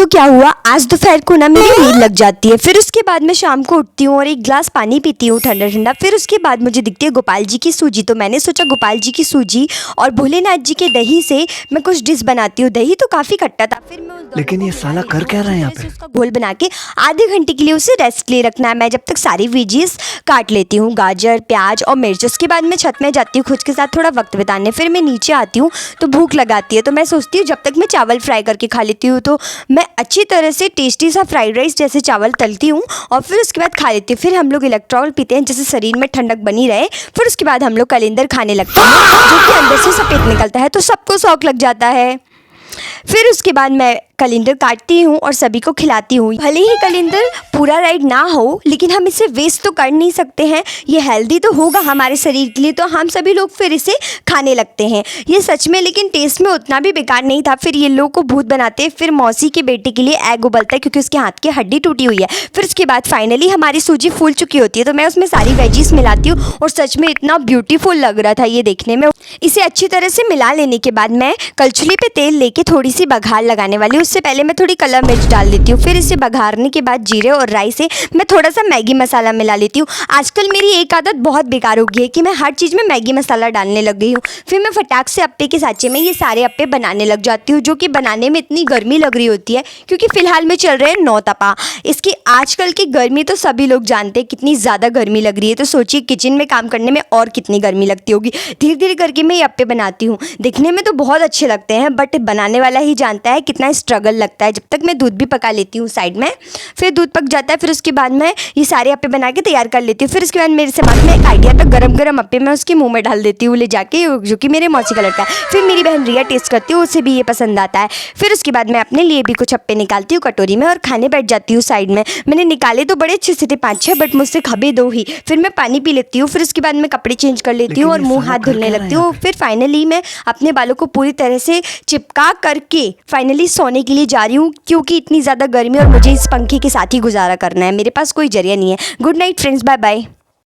तो क्या हुआ, आज दोपहर को ना मेरी नींद लग जाती है। फिर उसके बाद मैं शाम को उठती हूँ और एक गिलास पानी पीती हूँ ठंडा ठंडा। फिर उसके बाद मुझे दिखती है गोपाल जी की सूजी। तो मैंने सोचा गोपाल जी की सूजी और भोलेनाथ जी के दही से मैं कुछ डिश बनाती हूँ। दही तो काफ़ी खट्टा था। फिर मैं लेकिन ये साला कर क्या रहा है यहाँ पे? उसका घोल बना के आधे घंटे के लिए उसे रेस्ट ले रखना है। मैं जब तक सारी वेजीज काट लेती हूँ, गाजर, प्याज और मिर्च। उसके बाद मैं छत में जाती हूँ खुद के साथ थोड़ा वक्त बिताने। फिर मैं नीचे आती हूँ तो भूख लगाती है, तो मैं सोचती हूँ जब तक मैं चावल फ्राई करके खा लेती हूँ। तो मैं अच्छी तरह से टेस्टी सा फ्राइड राइस जैसे चावल तलती हूँ और फिर उसके बाद खा लेती हूँ। फिर हम लोग इलेक्ट्रॉल पीते हैं जिससे शरीर में ठंडक बनी रहे। फिर उसके बाद हम लोग कलिंदर खाने लगते हैं जो कि अंदर से सफ़ेद निकलता है, तो सबको शौक लग जाता है। फिर उसके बाद मैं कलिंदर काटती हूँ और सभी को खिलाती हूँ। भले ही कलिंदर पूरा राइड ना हो, लेकिन हम इसे वेस्ट तो कर नहीं सकते हैं। ये हेल्दी तो होगा हमारे शरीर के लिए, तो हम सभी लोग फिर इसे खाने लगते हैं। ये सच में लेकिन टेस्ट में उतना भी बेकार नहीं था। फिर ये लोग को भूत बनाते हैं। फिर मौसी के बेटे के लिए एग उबलता है क्योंकि उसके हाथ की हड्डी टूटी हुई है। फिर उसके बाद फाइनली हमारी सूजी फूल चुकी होती है, तो मैं उसमें सारी वेजीज मिलाती हूँ और सच में इतना ब्यूटीफुल लग रहा था ये देखने में। इसे अच्छी तरह से मिला लेने के बाद मैं कलछुली पे तेल लेके थोड़ी सी बघार लगाने वाली हूँ। उससे पहले मैं थोड़ी काला मिर्च डाल देती हूँ। फिर इसे बघारने के बाद जीरे और राई से मैं थोड़ा सा मैगी मसाला मिला लेती हूँ। आजकल मेरी एक आदत बहुत बेकार हो गई है कि मैं हर चीज़ में मैगी मसाला डालने लग गई हूँ। फिर मैं फटाक से अप्पे के साँचे में ये सारे अप्पे बनाने लग जाती हूँ, जो कि बनाने में इतनी गर्मी लग रही होती है क्योंकि फ़िलहाल में चल रहे हैं 9 तपा। इसकी आजकल की गर्मी तो सभी लोग जानते हैं कितनी ज़्यादा गर्मी लग रही है, तो सोचिए किचन में काम करने में और कितनी गर्मी लगती होगी। धीरे धीरे करके मैं ये अप्पे बनाती हूँ। दिखने में तो बहुत अच्छे लगते हैं बट बनाने वाला ही जानता है कितना स्ट्रगल लगता है। जब तक मैं दूध भी पका लेती हूँ साइड में, फिर दूध पक जाता है। फिर उसके बाद मैं ये सारे अप्पे बना के तैयार कर लेती हूँ। फिर उसके बाद मेरे दिमाग में एक आइडिया था, गरम गरम अप्पे मैं उसके मुंह में डाल देती हूँ ले जाके, जो कि मेरे मौसी का लड़का है। फिर मेरी बहन रिया टेस्ट करती हूँ, उसे भी ये पसंद आता है। फिर उसके बाद मैं अपने लिए भी कुछ अप्पे निकालती हूँ कटोरी में और खाने बैठ जाती हूँ साइड में। मैंने निकाले तो बड़े अच्छे से थे 5-6, बट मुझसे खबे 2 ही। फिर मैं पानी पी लेती हूँ। फिर उसके बाद मैं कपड़े चेंज कर लेती हूँ और मुँह हाथ धुलने लगती हूँ। फिर फाइनली मैं अपने बालों को पूरी तरह से चिपका करके फाइनली सोने के लिए जा रही हूँ क्योंकि इतनी ज़्यादा गर्मी और मुझे इस पंखे के साथ ही गुजारा करना है। मेरे पास कोई जरिया नहीं है। Good night friends, bye bye.